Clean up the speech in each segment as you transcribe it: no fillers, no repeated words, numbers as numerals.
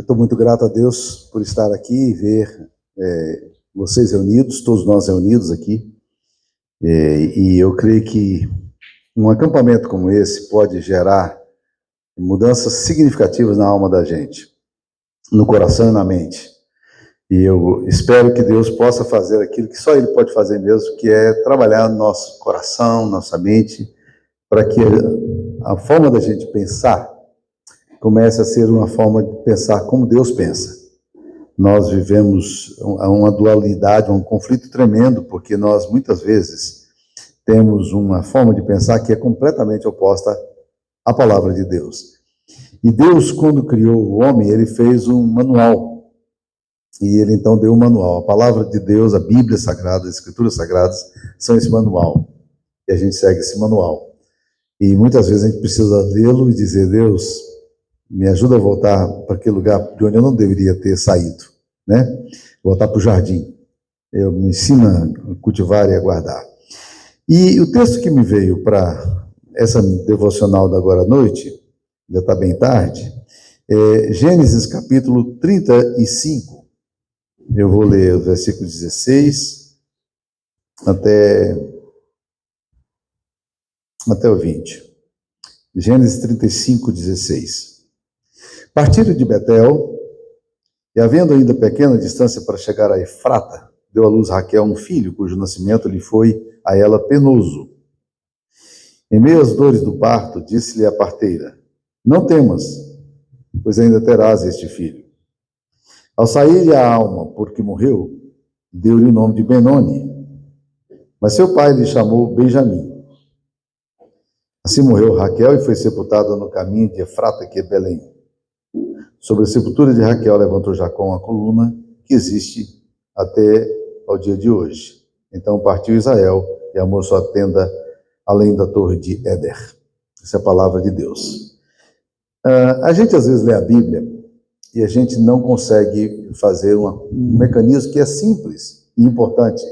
Eu estou muito grato a Deus por estar aqui e ver vocês reunidos, todos nós reunidos aqui. E eu creio que um acampamento como esse pode gerar mudanças significativas na alma da gente, no coração e na mente. E eu espero que Deus possa fazer aquilo que só Ele pode fazer mesmo, que é trabalhar no nosso coração, nossa mente, para que a forma da gente pensar comece a ser uma forma de pensar como Deus pensa. Nós vivemos uma dualidade, um conflito tremendo, porque nós muitas vezes temos uma forma de pensar que é completamente oposta à palavra de Deus. E Deus, quando criou o homem, Ele fez um manual. E Ele então deu um manual. A palavra de Deus, a Bíblia Sagrada, as Escrituras Sagradas, são esse manual. E a gente segue esse manual. E muitas vezes a gente precisa lê-lo e dizer: Deus, me ajuda a voltar para aquele lugar de onde eu não deveria ter saído, né? Voltar para o jardim. Me ensina a cultivar e a guardar. E o texto que me veio para essa devocional da agora à noite, já está bem tarde, é Gênesis capítulo 35. Eu vou ler o versículo 16 até o 20. Gênesis 35, 16. Partiram de Betel, e havendo ainda pequena distância para chegar a Efrata, deu à luz Raquel um filho, cujo nascimento lhe foi a ela penoso. Em meio às dores do parto, disse-lhe a parteira: não temas, pois ainda terás este filho. Ao sair-lhe a alma, porque morreu, deu-lhe o nome de Benoni, mas seu pai lhe chamou Benjamim. Assim morreu Raquel e foi sepultada no caminho de Efrata, que é Belém. Sobre a sepultura de Raquel levantou Jacó uma coluna que existe até ao dia de hoje. Então partiu Israel e armou sua tenda além da torre de Éder. Essa é a palavra de Deus. A gente às vezes lê a Bíblia e a gente não consegue fazer um mecanismo que é simples e importante.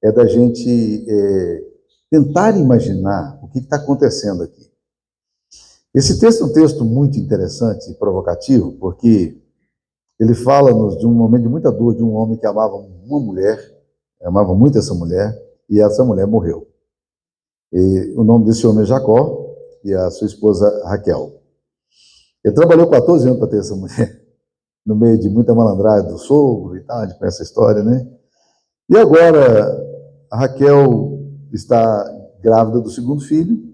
É da gente tentar imaginar o que está acontecendo aqui. Esse texto é um texto muito interessante e provocativo, porque ele fala-nos de um momento de muita dor de um homem que amava uma mulher, amava muito essa mulher, e essa mulher morreu. E o nome desse homem é Jacó, e a sua esposa Raquel. Ele trabalhou 14 anos para ter essa mulher, no meio de muita malandragem do sogro e tal, a gente conhece a história, né? E agora a Raquel está grávida do segundo filho,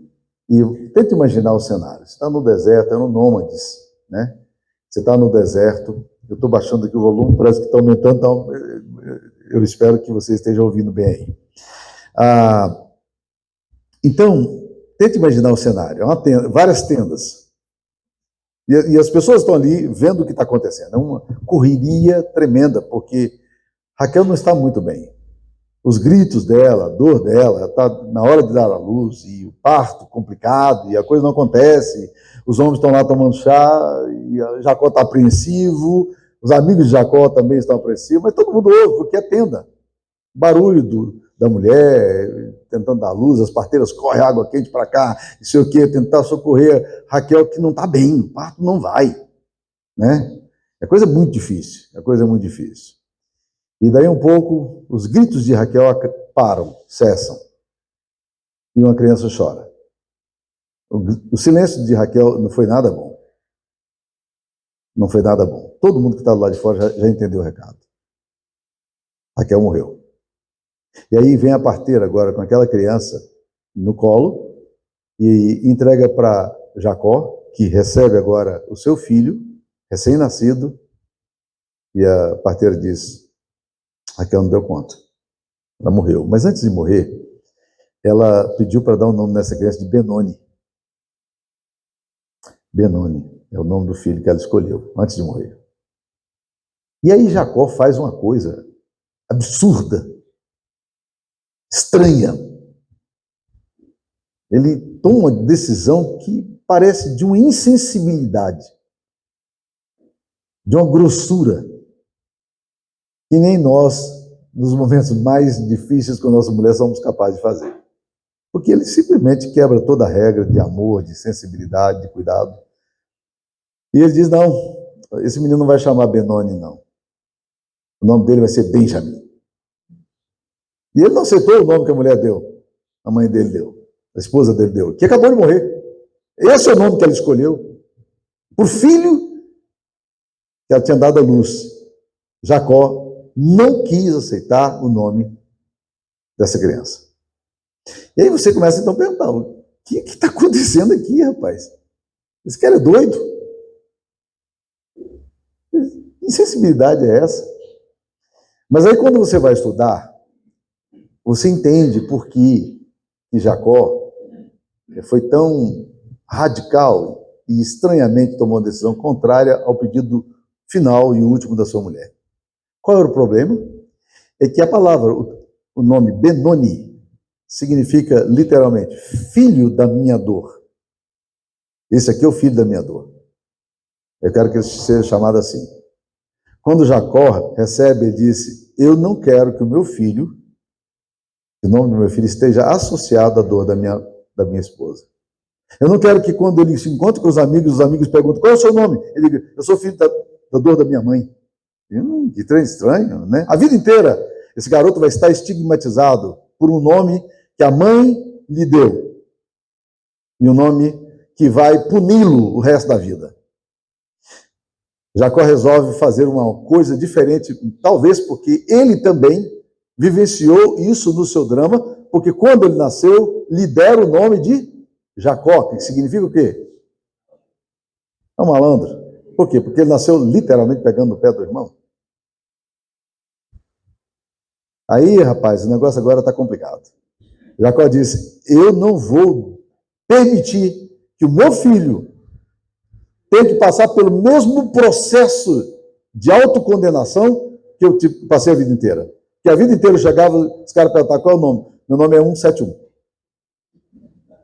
e tenta imaginar o cenário. Você está no deserto, é no Nômades, né? Você está no deserto, eu estou baixando aqui o volume, parece que está aumentando, então eu espero que você esteja ouvindo bem aí. Então, tenta imaginar o cenário. É uma tenda, várias tendas. E as pessoas estão ali vendo o que está acontecendo. É uma correria tremenda, porque Raquel não está muito bem. Os gritos dela, a dor dela, está na hora de dar à luz, e o parto complicado, e a coisa não acontece, os homens estão lá tomando chá, e Jacó está apreensivo, os amigos de Jacó também estão apreensivos, mas todo mundo ouve, porque é tenda. Barulho da mulher tentando dar à luz, as parteiras correm água quente para cá, não sei o quê, tentar socorrer Raquel, que não está bem, o parto não vai, né? É coisa muito difícil, E daí um pouco, os gritos de Raquel param, cessam. E uma criança chora. O silêncio de Raquel não foi nada bom. Não foi nada bom. Todo mundo que está do lado de fora já entendeu o recado. Raquel morreu. E aí vem a parteira agora com aquela criança no colo e entrega para Jacó, que recebe agora o seu filho, recém-nascido, e a parteira diz: Raquel não deu conta. Ela morreu. Mas antes de morrer, ela pediu para dar um nome nessa criança de Benoni. Benoni é o nome do filho que ela escolheu, antes de morrer. E aí Jacó faz uma coisa absurda, estranha. Ele toma uma decisão que parece de uma insensibilidade, de uma grossura, que nem nós, nos momentos mais difíceis com a nossa mulher, somos capazes de fazer. Porque ele simplesmente quebra toda a regra de amor, de sensibilidade, de cuidado. E ele diz: não, esse menino não vai chamar Benoni, não. O nome dele vai ser Benjamim. E ele não aceitou o nome que a mulher deu, a mãe dele deu, a esposa dele deu, que acabou de morrer. Esse é o nome que ela escolheu, por filho que ela tinha dado à luz. Jacó não quis aceitar o nome dessa criança. E aí você começa então a perguntar, o que está acontecendo aqui, rapaz? Esse cara é doido? Que insensibilidade é essa? Mas aí quando você vai estudar, você entende por que Jacó foi tão radical e estranhamente tomou uma decisão contrária ao pedido final e último da sua mulher. Qual era o problema? É que a palavra, o nome Benoni, significa literalmente filho da minha dor. Esse aqui é o filho da minha dor. Eu quero que ele seja chamado assim. Quando Jacó recebe, ele disse: eu não quero que o meu filho, o nome do meu filho, esteja associado à dor da minha esposa. Eu não quero que quando ele se encontre com os amigos perguntam: qual é o seu nome? Ele diga: eu sou filho da dor da minha mãe. Que trem estranho, né? A vida inteira, esse garoto vai estar estigmatizado por um nome que a mãe lhe deu. E um nome que vai puni-lo o resto da vida. Jacó resolve fazer uma coisa diferente, talvez porque ele também vivenciou isso no seu drama, porque quando ele nasceu, lhe deram o nome de Jacó, que significa o quê? É um malandro. Por quê? Porque ele nasceu literalmente pegando no pé do irmão. Aí, rapaz, o negócio agora está complicado. Jacó disse: eu não vou permitir que o meu filho tenha que passar pelo mesmo processo de autocondenação que eu passei a vida inteira. Que a vida inteira eu chegava, os caras perguntavam: qual é o nome? Meu nome é 171.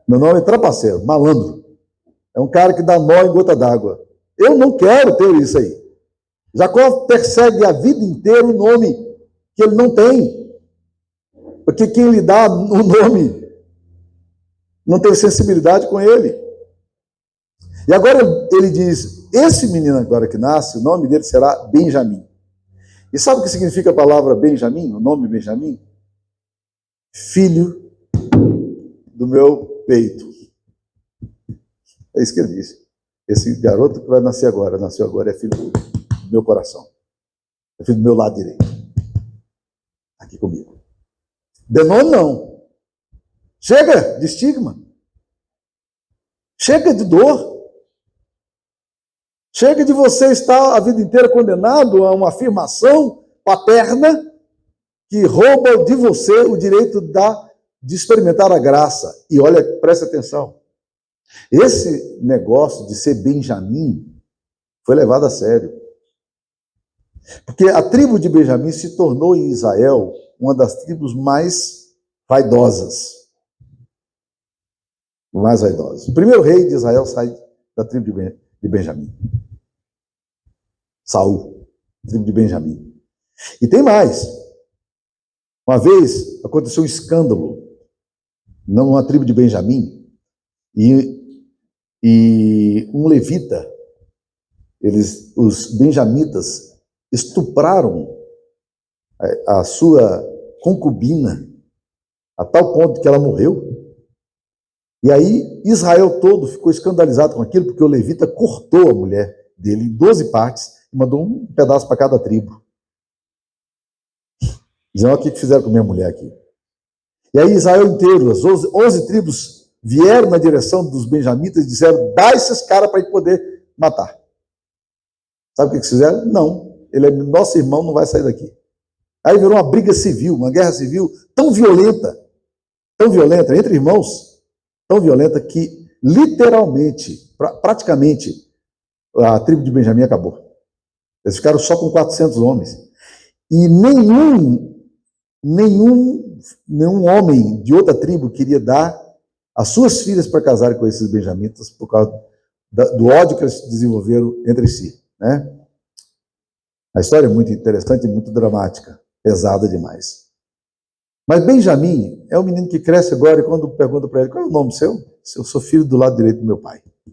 Meu nome é trapaceiro, malandro. É um cara que dá nó em gota d'água. Eu não quero ter isso aí. Jacó persegue a vida inteira o nome que ele não tem. Porque quem lhe dá o nome não tem sensibilidade com ele. E agora ele diz: esse menino agora que nasce, o nome dele será Benjamim. E sabe o que significa a palavra Benjamim, o nome Benjamim? Filho do meu peito. É isso que ele disse. Esse garoto que vai nascer agora, nasceu agora, é filho do meu coração. É filho do meu lado direito. Aqui comigo. Benoni não. Chega de estigma. Chega de dor. Chega de você estar a vida inteira condenado a uma afirmação paterna que rouba de você o direito de experimentar a graça. E olha, presta atenção. Esse negócio de ser Benjamim foi levado a sério. Porque a tribo de Benjamim se tornou em Israel uma das tribos mais vaidosas. Mais vaidosas. O primeiro rei de Israel sai da tribo de Benjamim. Saul, tribo de Benjamim. E tem mais. Uma vez aconteceu um escândalo numa tribo de Benjamim e um levita, os benjamitas, estupraram a sua concubina a tal ponto que ela morreu. E aí Israel todo ficou escandalizado com aquilo, porque o levita cortou a mulher dele em 12 partes e mandou um pedaço para cada tribo. Dizendo: olha o que fizeram com minha mulher aqui. E aí Israel inteiro, as 11 tribos, vieram na direção dos benjamitas e disseram: dá esses caras para a gente poder matar. Sabe o que eles fizeram? Não, ele é nosso irmão, não vai sair daqui. Aí virou uma briga civil, uma guerra civil tão violenta entre irmãos, tão violenta que literalmente, praticamente, a tribo de Benjamim acabou. Eles ficaram só com 400 homens. E nenhum homem de outra tribo queria dar as suas filhas para casarem com esses benjamitas por causa do ódio que eles desenvolveram entre si, né? A história é muito interessante e muito dramática, pesada demais. Mas Benjamim é um menino que cresce agora, e quando pergunta para ele: qual é o nome seu? Eu sou filho do lado direito do meu pai. O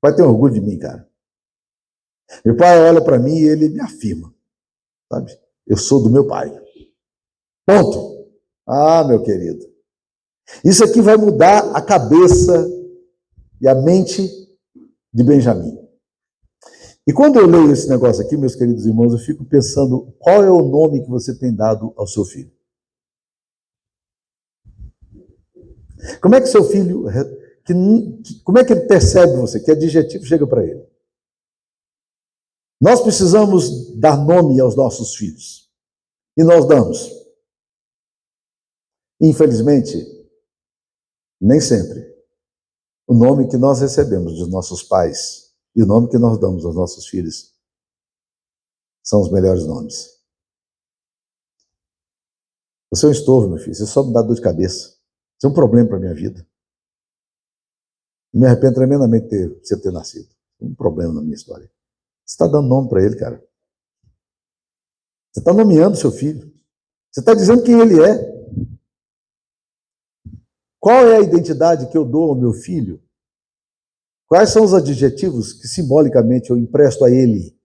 pai tem orgulho de mim, cara. Meu pai olha para mim e ele me afirma, sabe? Eu sou do meu pai. Ponto. Ah, meu querido. Isso aqui vai mudar a cabeça e a mente de Benjamim. E quando eu leio esse negócio aqui, meus queridos irmãos, eu fico pensando qual é o nome que você tem dado ao seu filho. Como é que seu filho, como é que ele percebe você? Que adjetivo chega para ele? Nós precisamos dar nome aos nossos filhos. E nós damos. Infelizmente, nem sempre. O nome que nós recebemos dos nossos pais e o nome que nós damos aos nossos filhos são os melhores nomes. Você é um estorvo, meu filho. Você só me dá dor de cabeça. Você é um problema para a minha vida. Eu me arrependo tremendamente de você ter nascido. Um problema na minha história. Você está dando nome para ele, cara. Você está nomeando seu filho. Você está dizendo quem ele é. Qual é a identidade que eu dou ao meu filho? Quais são os adjetivos que simbolicamente eu empresto a ele?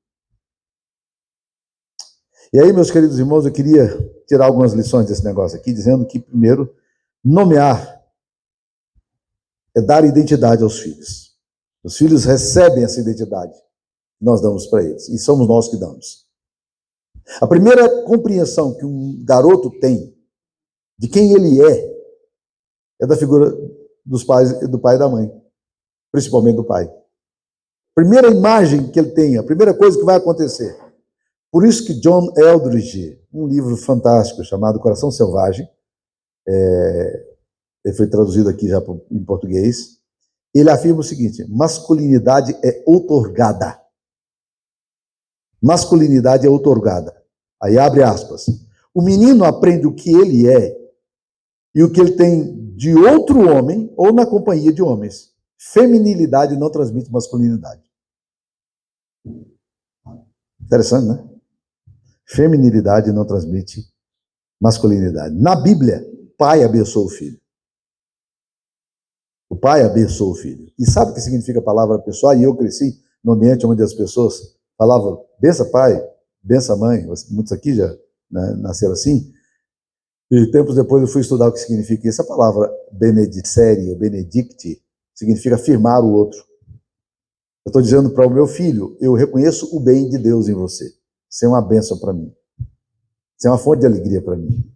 E aí, meus queridos irmãos, eu queria tirar algumas lições desse negócio aqui, dizendo que, primeiro, nomear é dar identidade aos filhos. Os filhos recebem essa identidade que nós damos para eles, e somos nós que damos. A primeira compreensão que um garoto tem de quem ele é da figura dos pais, do pai e da mãe, principalmente do pai. Primeira imagem que ele tem, a primeira coisa que vai acontecer. Por isso que John Eldridge, um livro fantástico chamado Coração Selvagem, ele foi traduzido aqui já em português, ele afirma o seguinte: masculinidade é outorgada. Masculinidade é outorgada. Aí abre aspas. O menino aprende o que ele é e o que ele tem de outro homem ou na companhia de homens. Feminilidade não transmite masculinidade. Interessante, né? Feminilidade não transmite masculinidade. Na Bíblia, o pai abençoa o filho. O pai abençoa o filho. E sabe o que significa a palavra abençoar? E eu cresci no ambiente onde as pessoas falavam bença pai, bença mãe. Muitos aqui já nasceram assim. E tempos depois eu fui estudar o que significa isso. A palavra benedicere, ou benedicti, significa afirmar o outro. Eu estou dizendo para o meu filho, eu reconheço o bem de Deus em você. Você é uma bênção para mim. Você é uma fonte de alegria para mim.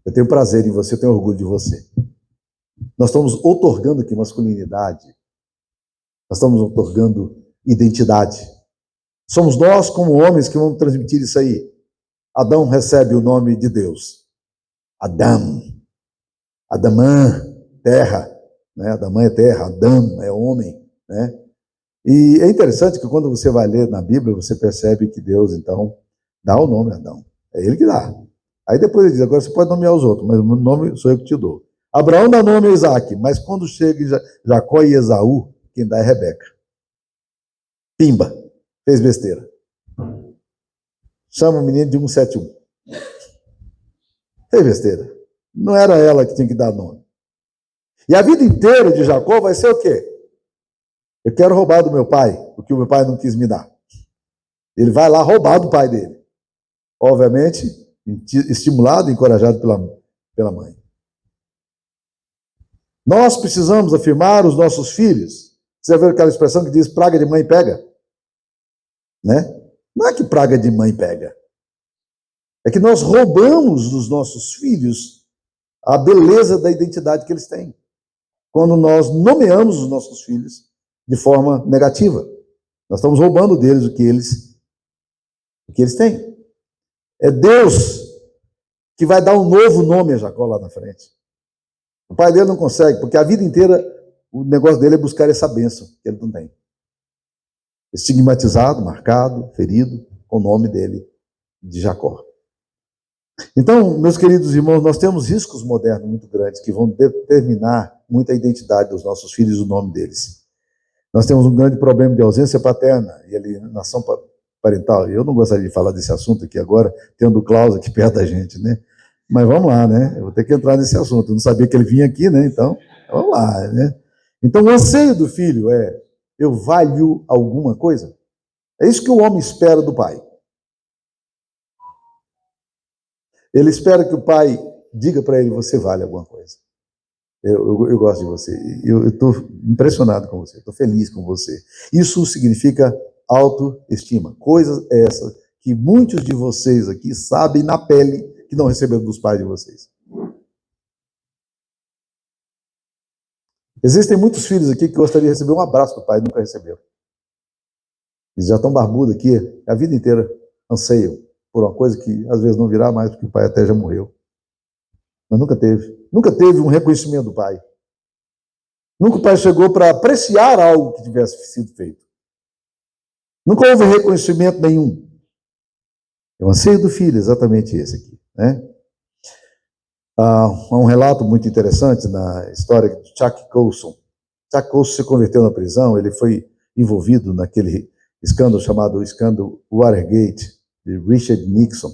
Eu tenho prazer em você, eu tenho orgulho de você. Nós estamos outorgando aqui masculinidade. Nós estamos outorgando identidade. Somos nós, como homens, que vamos transmitir isso aí. Adão recebe o nome de Deus. Adão. Adamã, terra. Né? Adamã é terra, Adão é homem. Né? E é interessante que quando você vai ler na Bíblia, você percebe que Deus, então, dá o nome a Adão. É ele que dá. Aí depois ele diz, agora você pode nomear os outros, mas o nome sou eu que te dou. Abraão dá nome a Isaac, mas quando chega Jacó e Esaú, quem dá é Rebeca. Pimba, fez besteira. Chama o menino de 171. Fez besteira. Não era ela que tinha que dar nome. E a vida inteira de Jacó vai ser o quê? Eu quero roubar do meu pai, o que o meu pai não quis me dar. Ele vai lá roubar do pai dele. Obviamente, estimulado e encorajado pela mãe. Nós precisamos afirmar os nossos filhos. Você já viu aquela expressão que diz praga de mãe pega? Né? Não é que praga de mãe pega. É que nós roubamos dos nossos filhos a beleza da identidade que eles têm. Quando nós nomeamos os nossos filhos de forma negativa. Nós estamos roubando deles o que eles têm. É Deus que vai dar um novo nome a Jacó lá na frente. O pai dele não consegue, porque a vida inteira o negócio dele é buscar essa bênção que ele não tem. Estigmatizado, marcado, ferido, com o nome dele, de Jacó. Então, meus queridos irmãos, nós temos riscos modernos muito grandes que vão determinar muito a identidade dos nossos filhos e o nome deles. Nós temos um grande problema de ausência paterna e alienação parental. Eu não gostaria de falar desse assunto aqui agora, tendo o Klaus aqui perto da gente, né? Mas vamos lá, né? Eu vou ter que entrar nesse assunto. Eu não sabia que ele vinha aqui, né? Então, vamos lá, né? Então, o anseio do filho é: eu valho alguma coisa? É isso que o homem espera do pai. Ele espera que o pai diga para ele, você vale alguma coisa. Eu gosto de você. Eu estou impressionado com você. Estou feliz com você. Isso significa autoestima. Coisa essa que muitos de vocês aqui sabem na pele que não receberam dos pais de vocês. Existem muitos filhos aqui que gostariam de receber um abraço do pai e nunca receberam. Eles já estão barbudos aqui, a vida inteira anseiam por uma coisa que às vezes não virá mais, porque o pai até já morreu. Mas nunca teve. Nunca teve um reconhecimento do pai. Nunca o pai chegou para apreciar algo que tivesse sido feito. Nunca houve reconhecimento nenhum. É o anseio do filho, exatamente esse aqui, né? Há um relato muito interessante na história de Chuck Colson. Chuck Colson se converteu na prisão, ele foi envolvido naquele escândalo chamado escândalo Watergate, de Richard Nixon.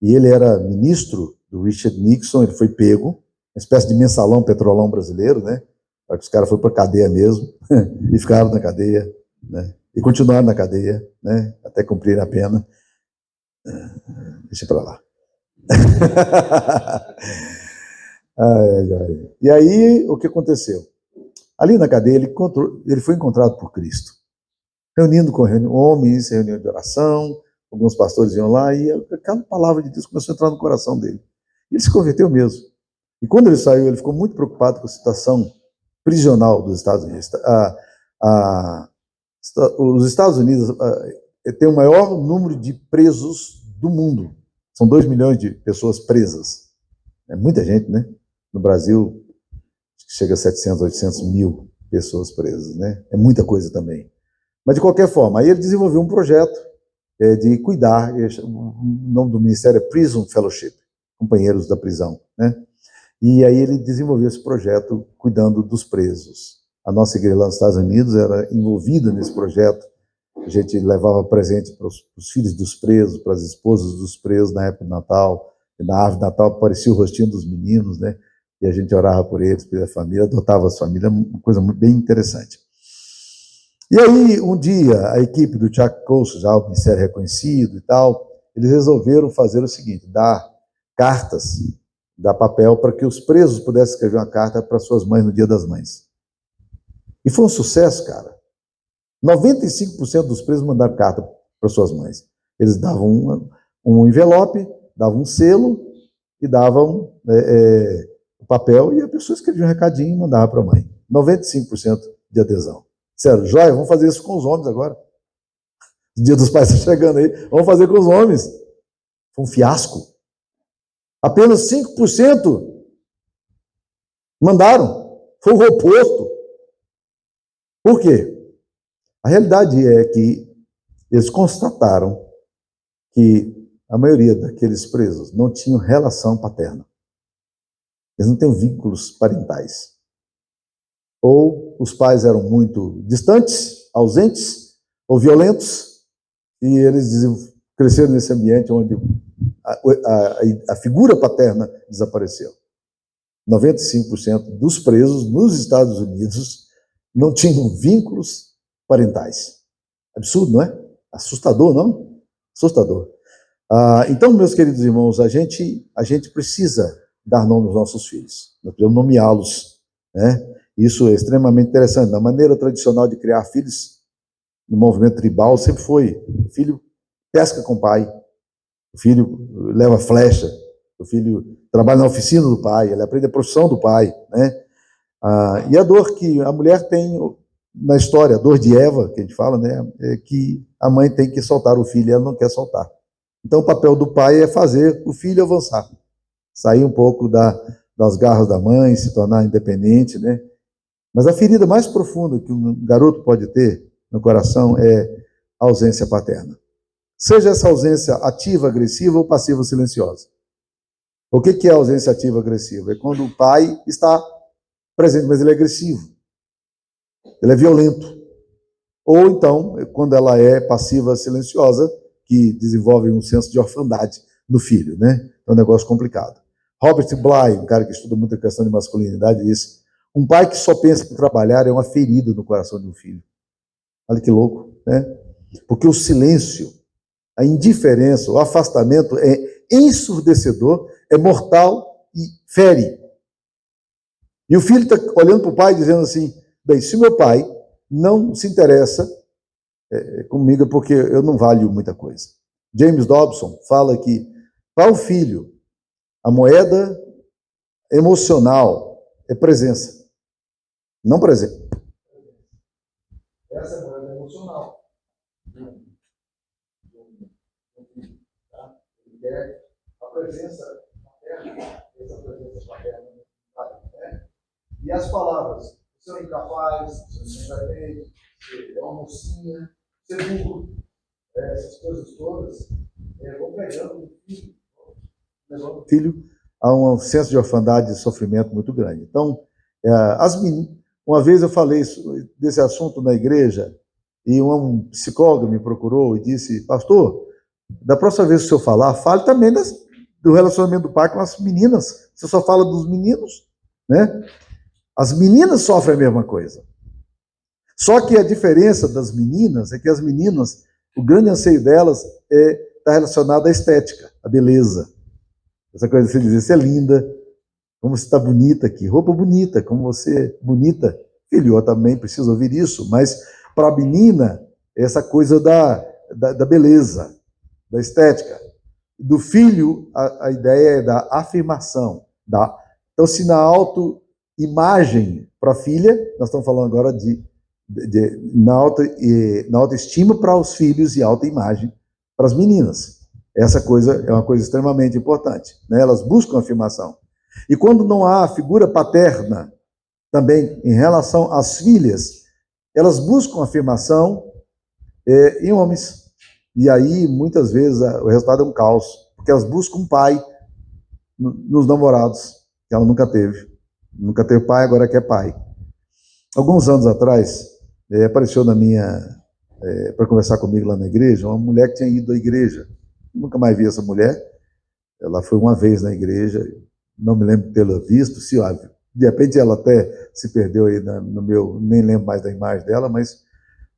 E ele era ministro do Richard Nixon, ele foi pego, uma espécie de mensalão petrolão brasileiro, né? Os caras foram para a cadeia mesmo, e ficaram na cadeia, né? E continuaram na cadeia, né? Até cumprir a pena. Deixa para lá. E aí, o que aconteceu? Ali na cadeia, ele foi encontrado por Cristo, reunindo com homens, reunião de oração, alguns pastores iam lá, e aquela palavra de Deus começou a entrar no coração dele. E ele se converteu mesmo. E quando ele saiu, ele ficou muito preocupado com a situação prisional dos Estados Unidos. Os Estados Unidos têm o maior número de presos do mundo. São 2 milhões de pessoas presas. É muita gente, né? No Brasil, chega a 700, 800 mil pessoas presas, né? É muita coisa também. Mas, de qualquer forma, aí ele desenvolveu um projeto de cuidar, o nome do ministério é Prison Fellowship, companheiros da prisão, né? E aí ele desenvolveu esse projeto cuidando dos presos. A nossa igreja lá nos Estados Unidos era envolvida nesse projeto. A gente levava presente para os filhos dos presos, para as esposas dos presos na época do Natal. E na árvore de Natal aparecia o rostinho dos meninos, né? E a gente orava por eles, pela família, adotava as famílias, uma coisa bem interessante. E aí, um dia, a equipe do Chuck Colson, já o ministério reconhecido e tal, eles resolveram fazer o seguinte, dar cartas, dar papel para que os presos pudessem escrever uma carta para suas mães no Dia das Mães. E foi um sucesso, cara. 95% dos presos mandaram carta para suas mães. Eles davam um envelope, davam um selo e davam o papel, e a pessoa escrevia um recadinho e mandava para a mãe. 95% de adesão. Sério, joia, vamos fazer isso com os homens agora. O Dia dos Pais está chegando aí, vamos fazer com os homens. Foi um fiasco. Apenas 5% mandaram. Foi o oposto. Por quê? A realidade é que eles constataram que a maioria daqueles presos não tinham relação paterna. Eles não têm vínculos parentais. Ou os pais eram muito distantes, ausentes, ou violentos, e eles cresceram nesse ambiente onde a figura paterna desapareceu. 95% dos presos nos Estados Unidos não tinham vínculos parentais. Absurdo, não é? Assustador, não? Assustador. Então, meus queridos irmãos, a gente precisa dar nome aos nossos filhos. Nós precisamos nomeá-los, né? Isso é extremamente interessante. Na maneira tradicional de criar filhos, no movimento tribal, sempre foi: o filho pesca com o pai, o filho leva flecha, o filho trabalha na oficina do pai, ele aprende a profissão do pai, né? E a dor que a mulher tem na história, a dor de Eva, que a gente fala, né? É que a mãe tem que soltar o filho e ela não quer soltar. Então, o papel do pai é fazer o filho avançar, sair um pouco das garras da mãe, se tornar independente, né? Mas a ferida mais profunda que um garoto pode ter no coração é a ausência paterna. Seja essa ausência ativa, agressiva ou passiva, silenciosa. O que é ausência ativa, agressiva? É quando o pai está presente, mas ele é agressivo. Ele é violento. Ou então, quando ela é passiva, silenciosa, que desenvolve um senso de orfandade no filho, né? É um negócio complicado. Robert Bly, um cara que estuda muito a questão de masculinidade, disse: um pai que só pensa em trabalhar é uma ferida no coração de um filho. Olha que louco, né? Porque o silêncio, a indiferença, o afastamento é ensurdecedor, é mortal e fere. E o filho está olhando para o pai dizendo assim, bem, se o meu pai não se interessa comigo é porque eu não valho muita coisa. James Dobson fala que para o filho, a moeda emocional é presença, não presente. Essa é a moeda emocional. Ele quer a presença paterna, essa presença paterna, né? E as palavras, você é incapaz, você não vai bem, você é uma mocinha, você é burro, essas coisas todas, vão pegando o filho, levando o filho a um senso de orfandade e sofrimento muito grande. Então, uma vez eu falei desse assunto na igreja, e um psicólogo me procurou e disse, pastor, da próxima vez que o senhor falar, fale também do relacionamento do pai com as meninas. Você só fala dos meninos, né? As meninas sofrem a mesma coisa. Só que a diferença das meninas é que as meninas, o grande anseio delas está relacionado à estética, à beleza. Essa coisa de você dizer, você é linda, como você está bonita aqui, roupa bonita, como você é bonita. Filho, eu também preciso ouvir isso, mas para a menina, essa coisa da beleza, da estética. Do filho, a ideia é da afirmação. Então, se na autoimagem para a filha, nós estamos falando agora na autoestima para os filhos e autoimagem para as meninas. Essa coisa é uma coisa extremamente importante, né? Elas buscam afirmação. E quando não há figura paterna, também em relação às filhas, elas buscam afirmação em homens. E aí, muitas vezes, o resultado é um caos, porque elas buscam um pai nos namorados, que ela nunca teve. Nunca teve pai, agora quer pai. Alguns anos atrás, apareceu para conversar comigo lá na igreja, uma mulher que tinha ido à igreja. Nunca mais vi essa mulher. Ela foi uma vez na igreja, não me lembro de tê-la visto, se de repente ela até se perdeu aí no meu, nem lembro mais da imagem dela, mas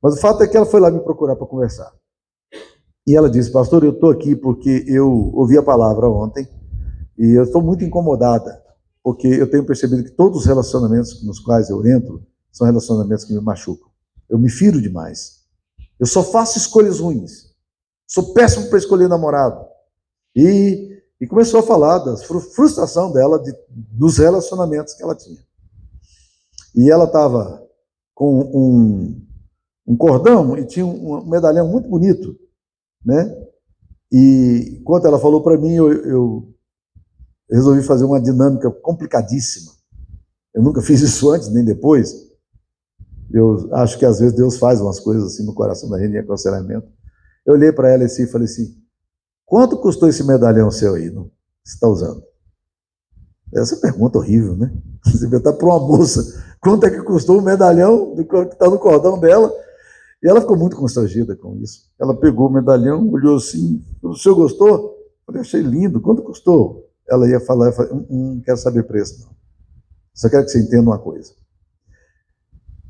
o fato é que ela foi lá me procurar para conversar. E ela disse, pastor, eu estou aqui porque eu ouvi a palavra ontem e eu estou muito incomodada, porque eu tenho percebido que todos os relacionamentos nos quais eu entro são relacionamentos que me machucam. Eu me firo demais. Eu só faço escolhas ruins. Sou péssimo para escolher namorado. E começou a falar da frustração dela dos relacionamentos que ela tinha. E ela estava com um cordão e tinha um medalhão muito bonito, né? E enquanto ela falou para mim, eu resolvi fazer uma dinâmica complicadíssima. Eu nunca fiz isso antes nem depois. Eu acho que às vezes Deus faz umas coisas assim no coração da gente em aconselhamento. Eu olhei para ela assim e falei assim, quanto custou esse medalhão seu aí, que você está usando? Essa pergunta horrível, né? Você perguntar para uma moça quanto é que custou o medalhão que está no cordão dela. E ela ficou muito constrangida com isso. Ela pegou o medalhão, olhou assim, o senhor gostou? Eu falei, achei lindo, quanto custou? Ela ia falar, eu falei, não quero saber preço, não. Só quero que você entenda uma coisa.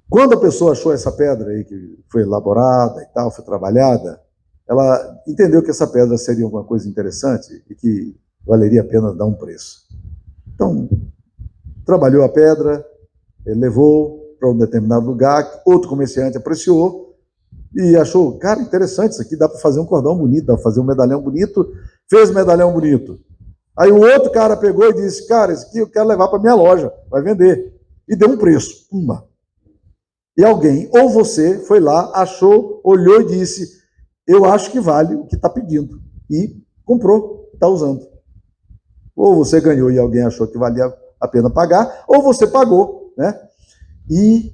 Quando a pessoa achou essa pedra aí, que foi elaborada e tal, foi trabalhada, ela entendeu que essa pedra seria alguma coisa interessante e que valeria a pena dar um preço. Então, trabalhou a pedra, levou para um determinado lugar, outro comerciante apreciou e achou, cara, interessante isso aqui, dá para fazer um cordão bonito, dá para fazer um medalhão bonito, fez medalhão bonito. Aí o outro cara pegou e disse, cara, isso aqui eu quero levar para minha loja, vai vender. E deu um preço. E alguém, ou você, foi lá, achou, olhou e disse, eu acho que vale o que está pedindo. E comprou, está usando. Ou você ganhou e alguém achou que valia a pena pagar, ou você pagou, né? E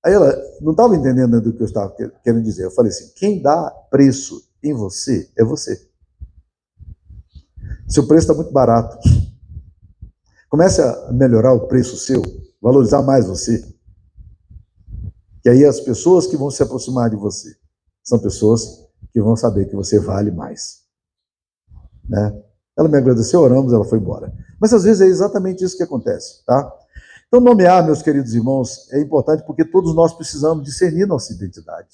aí ela não estava entendendo do que eu estava querendo dizer. Eu falei assim, quem dá preço em você é você. Seu preço está muito barato. Comece a melhorar o preço seu, valorizar mais você. E aí as pessoas que vão se aproximar de você são pessoas que vão saber que você vale mais. Né? Ela me agradeceu, oramos, ela foi embora. Mas às vezes é exatamente isso que acontece, tá? Então nomear, meus queridos irmãos, é importante porque todos nós precisamos discernir nossa identidade.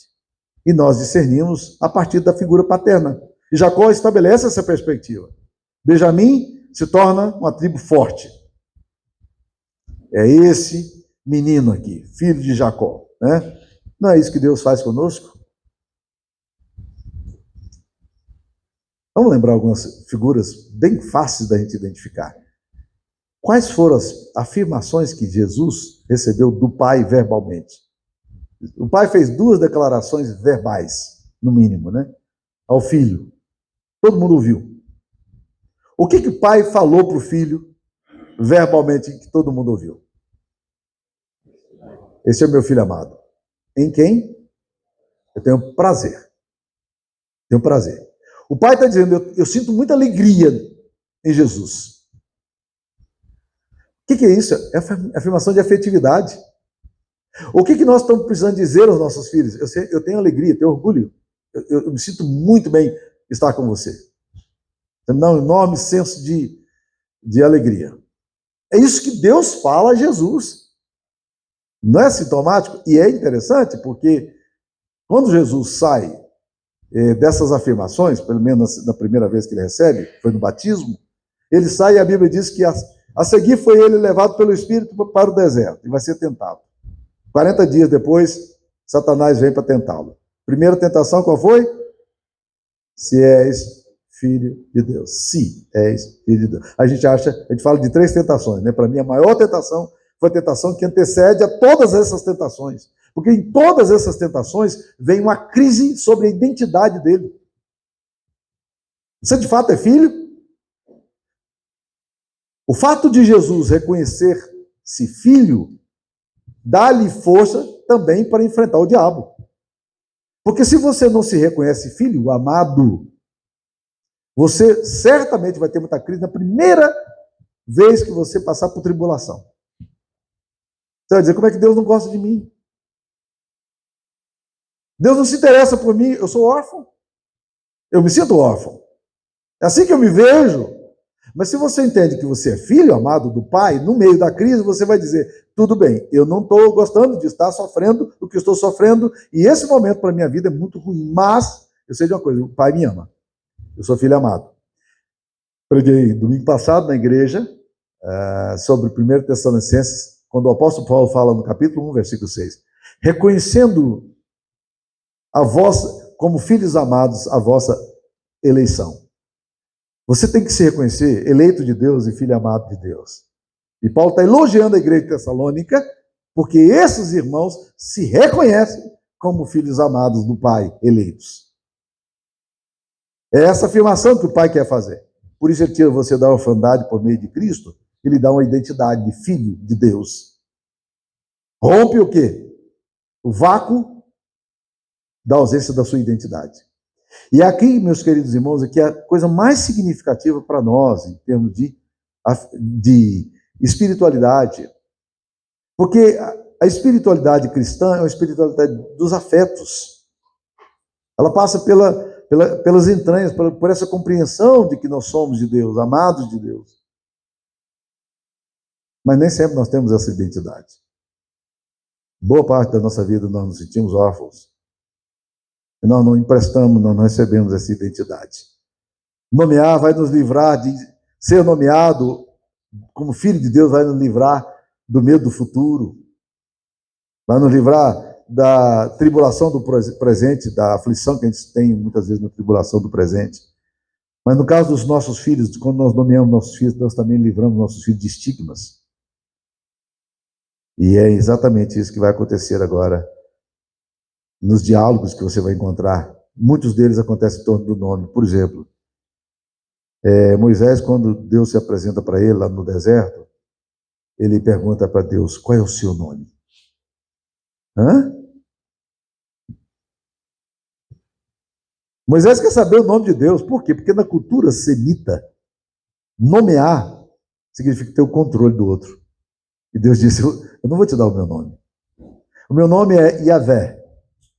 E nós discernimos a partir da figura paterna. E Jacó estabelece essa perspectiva. Benjamim se torna uma tribo forte. É esse menino aqui, filho de Jacó, né? Não é isso que Deus faz conosco? Vamos lembrar algumas figuras bem fáceis da gente identificar. Quais foram as afirmações que Jesus recebeu do Pai verbalmente? O Pai fez 2 declarações verbais, no mínimo, né? Ao filho. Todo mundo ouviu. O que o Pai falou para o filho verbalmente que todo mundo ouviu? Esse é o meu filho amado. Em quem? Eu tenho prazer. Tenho prazer. O Pai está dizendo, eu sinto muita alegria em Jesus. O que é isso? É afirmação de afetividade. O que nós estamos precisando dizer aos nossos filhos? Eu tenho alegria, tenho orgulho. Eu me sinto muito bem estar com você. Me dá um enorme senso de alegria. É isso que Deus fala a Jesus. Não é sintomático? E é interessante porque quando Jesus sai dessas afirmações, pelo menos na primeira vez que ele recebe, foi no batismo, ele sai e a Bíblia diz que a seguir foi ele levado pelo Espírito para o deserto e vai ser tentado. 40 dias depois, Satanás vem para tentá-lo. Primeira tentação qual foi? Se és filho de Deus. Se és filho de Deus. A gente fala de 3 tentações, né? Para mim, a maior tentação foi a tentação que antecede a todas essas tentações. Porque em todas essas tentações vem uma crise sobre a identidade dele. Você de fato é filho? O fato de Jesus reconhecer-se filho dá-lhe força também para enfrentar o diabo. Porque se você não se reconhece filho amado, você certamente vai ter muita crise na primeira vez que você passar por tribulação. Você vai dizer, como é que Deus não gosta de mim? Deus não se interessa por mim, eu sou órfão. Eu me sinto órfão. É assim que eu me vejo. Mas se você entende que você é filho amado do Pai, no meio da crise você vai dizer, tudo bem, eu não estou gostando de estar sofrendo o que eu estou sofrendo, e esse momento para a minha vida é muito ruim, mas eu sei de uma coisa, o Pai me ama. Eu sou filho amado. Preguei domingo passado na igreja sobre 1 Tessalonicenses, quando o apóstolo Paulo fala no capítulo 1, versículo 6, reconhecendo a vós, como filhos amados, a vossa eleição. Você tem que se reconhecer eleito de Deus e filho amado de Deus. E Paulo está elogiando a igreja de Tessalônica, porque esses irmãos se reconhecem como filhos amados do Pai, eleitos. É essa afirmação que o Pai quer fazer. Por isso ele tira você da orfandade por meio de Cristo, ele dá uma identidade de filho de Deus. Rompe o quê? O vácuo da ausência da sua identidade. E aqui, meus queridos irmãos, aqui é a coisa mais significativa para nós, em termos de espiritualidade. Porque a espiritualidade cristã é uma espiritualidade dos afetos. Ela passa pelas entranhas, por essa compreensão de que nós somos de Deus, amados de Deus. Mas nem sempre nós temos essa identidade. Boa parte da nossa vida nós nos sentimos órfãos. E nós não emprestamos, nós não recebemos essa identidade. Nomear vai nos livrar de ser nomeado como filho de Deus, vai nos livrar do medo do futuro, vai nos livrar da tribulação do presente, da aflição que a gente tem muitas vezes na tribulação do presente. Mas no caso dos nossos filhos, quando nós nomeamos nossos filhos, nós também livramos nossos filhos de estigmas. E é exatamente isso que vai acontecer agora nos diálogos que você vai encontrar. Muitos deles acontecem em torno do nome. Por exemplo, Moisés, quando Deus se apresenta para ele lá no deserto, ele pergunta para Deus, qual é o seu nome? Hã? Moisés quer saber o nome de Deus. Por quê? Porque na cultura semita, nomear significa ter o controle do outro. E Deus disse, eu não vou te dar o meu nome. O meu nome é Yahvé.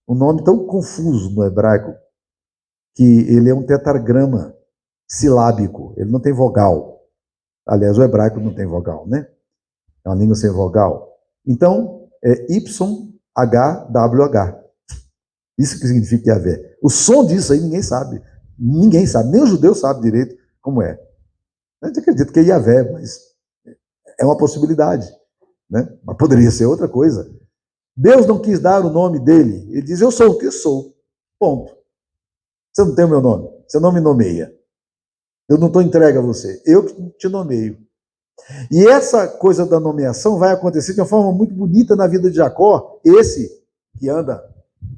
Um nome tão confuso no hebraico, que ele é um tetragrama silábico, ele não tem vogal. Aliás, o hebraico não tem vogal, né? É uma língua sem vogal. Então, é YHWH. Isso que significa Yahvé. O som disso aí ninguém sabe. Ninguém sabe, nem o judeu sabe direito como é. A gente acredita que é Yahvé, mas é uma possibilidade, né? Mas poderia ser outra coisa. Deus não quis dar o nome dele. Ele diz, eu sou o que sou. Ponto. Você não tem o meu nome. Você não me nomeia. Eu não estou entregue a você. Eu que te nomeio. E essa coisa da nomeação vai acontecer de uma forma muito bonita na vida de Jacó. Esse que anda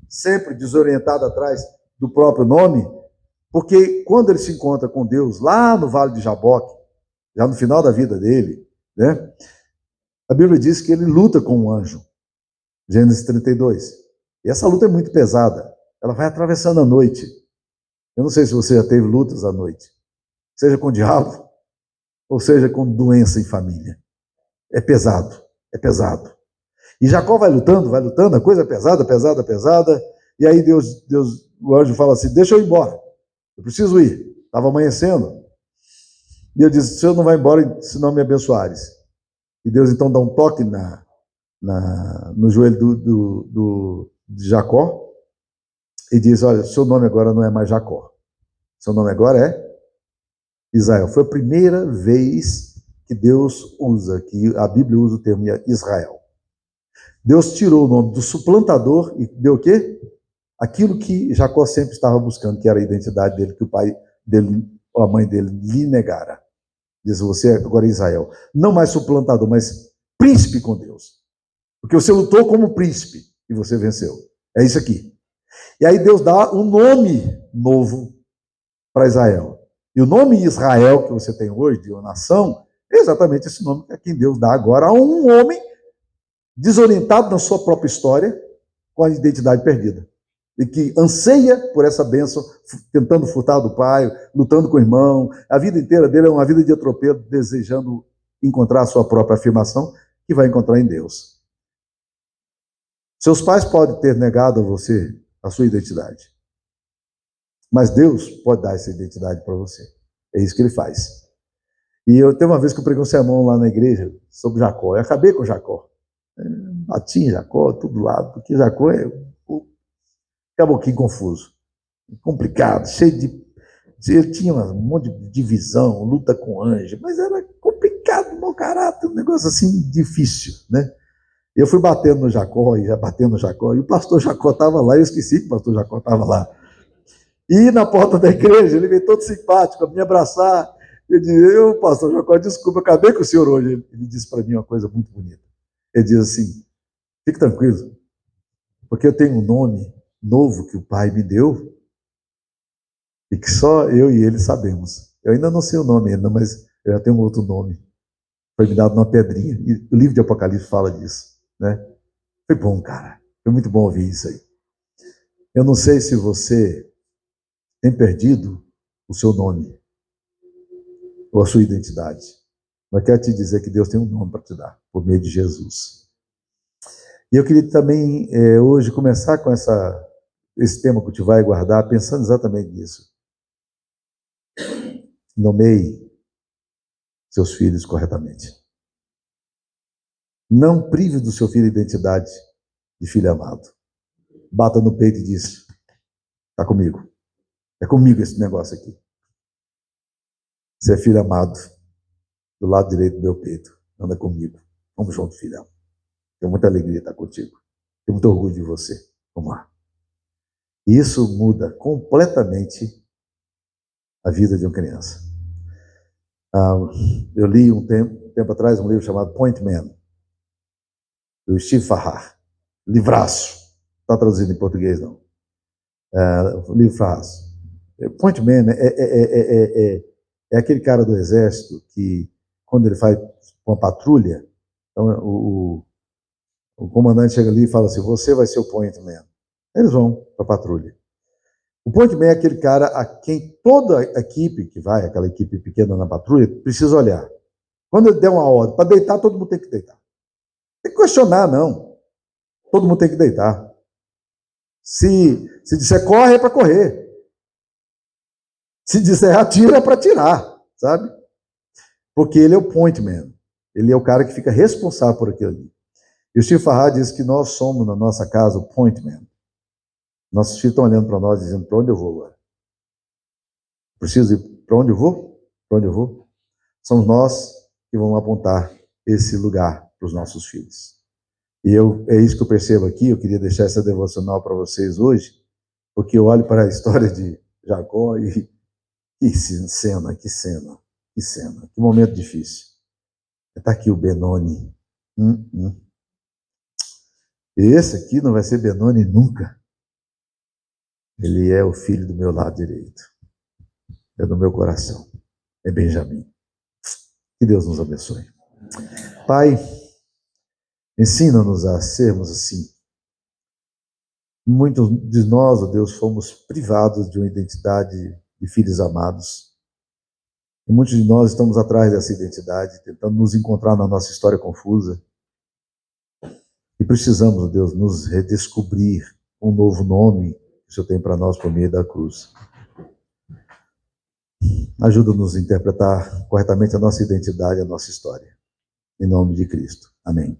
sempre desorientado atrás do próprio nome, porque quando ele se encontra com Deus lá no Vale de Jaboque, já no final da vida dele, né? A Bíblia diz que ele luta com um anjo. Gênesis 32. E essa luta é muito pesada. Ela vai atravessando a noite. Eu não sei se você já teve lutas à noite. Seja com o diabo, ou seja com doença em família. É pesado, é pesado. E Jacó vai lutando, a coisa é pesada, pesada, pesada. E aí o anjo fala assim, deixa eu ir embora. Eu preciso ir. Estava amanhecendo. E eu disse, o senhor não vai embora se não me abençoares. E Deus então dá um toque no joelho de Jacó e diz, olha, seu nome agora não é mais Jacó. Seu nome agora é Israel. Foi a primeira vez que Deus usa, que a Bíblia usa o termo Israel. Deus tirou o nome do suplantador e deu o quê? Aquilo que Jacó sempre estava buscando, que era a identidade dele, que o pai dele, ou a mãe dele, lhe negara. Diz, você agora é Israel. Não mais suplantador, mas príncipe com Deus. Porque você lutou como príncipe e você venceu. É isso aqui. E aí Deus dá um nome novo para Israel. E o nome Israel que você tem hoje, de uma nação, é exatamente esse nome que quem Deus dá agora a um homem desorientado na sua própria história, com a identidade perdida. E que anseia por essa bênção, tentando furtar do pai, lutando com o irmão. A vida inteira dele é uma vida de atropelo, desejando encontrar a sua própria afirmação, que vai encontrar em Deus. Seus pais podem ter negado a você a sua identidade. Mas Deus pode dar essa identidade para você. É isso que ele faz. E eu tenho uma vez que eu preguei um sermão lá na igreja sobre Jacó. Eu acabei com Jacó. Bati em Jacó, todo lado, porque Jacó é um caboclinho confuso, complicado, cheio de... Ele tinha um monte de divisão, luta com anjo, mas era complicado, mau caráter, um negócio assim difícil, né? Eu fui batendo no Jacó, e o pastor Jacó estava lá, eu esqueci que o pastor Jacó estava lá. E na porta da igreja, ele veio todo simpático, a me abraçar. Eu disse, pastor Jacó, desculpa, eu acabei com o senhor hoje. Ele disse para mim uma coisa muito bonita. Ele diz assim, fique tranquilo, porque eu tenho um nome novo que o pai me deu e que só eu e ele sabemos. Eu ainda não sei o nome ainda, mas eu já tenho um outro nome. Foi me dado numa pedrinha. E o livro de Apocalipse fala disso, né? Foi bom, cara. Foi muito bom ouvir isso aí. Eu não sei se você tem perdido o seu nome ou a sua identidade. Mas quero te dizer que Deus tem um nome para te dar, por meio de Jesus. E eu queria também, hoje, começar com esse tema que te vai guardar, pensando exatamente nisso. Nomeie seus filhos corretamente. Não prive do seu filho a identidade de filho amado. Bata no peito e diz, está comigo. É comigo esse negócio aqui. Você é filho amado, do lado direito do meu peito. Anda comigo. Vamos junto, filhão. Tenho muita alegria de estar contigo. Tenho muito orgulho de você. Vamos lá. E isso muda completamente a vida de uma criança. Eu li um tempo atrás um livro chamado Point Man, do Steve Farrar. Livraço. Não está traduzido em português, não. Livraço. Point Man é aquele cara do exército que, quando ele faz uma patrulha, então, o comandante chega ali e fala assim, você vai ser o Point Man. Eles vão para a patrulha. O Point Man é aquele cara a quem toda a equipe que vai, aquela equipe pequena na patrulha, precisa olhar. Quando ele der uma ordem para deitar, todo mundo tem que deitar. Não tem que questionar, não. Todo mundo tem que deitar. Se disser corre, é para correr. Se disser atira, é para atirar, sabe? Porque ele é o Point Man. Ele é o cara que fica responsável por aquilo ali. E o Steve Farrar diz que nós somos, na nossa casa, o Point Man. Nossos filhos estão olhando para nós, dizendo, para onde eu vou agora? Preciso ir para onde eu vou? Para onde eu vou? Somos nós que vamos apontar esse lugar para os nossos filhos. E é isso que eu percebo aqui, eu queria deixar essa devocional para vocês hoje, porque eu olho para a história de Jacó e que cena, que cena, que cena, que momento difícil. Está aqui o Benoni. Esse aqui não vai ser Benoni nunca. Ele é o filho do meu lado direito. É do meu coração. É Benjamim. Que Deus nos abençoe. Pai, ensina-nos a sermos assim. Muitos de nós, ó Deus, fomos privados de uma identidade de filhos amados. E muitos de nós estamos atrás dessa identidade, tentando nos encontrar na nossa história confusa. E precisamos, ó Deus, nos redescobrir um novo nome que o Senhor tem para nós por meio da cruz. Ajuda-nos a interpretar corretamente a nossa identidade, a nossa história. Em nome de Cristo. Amém.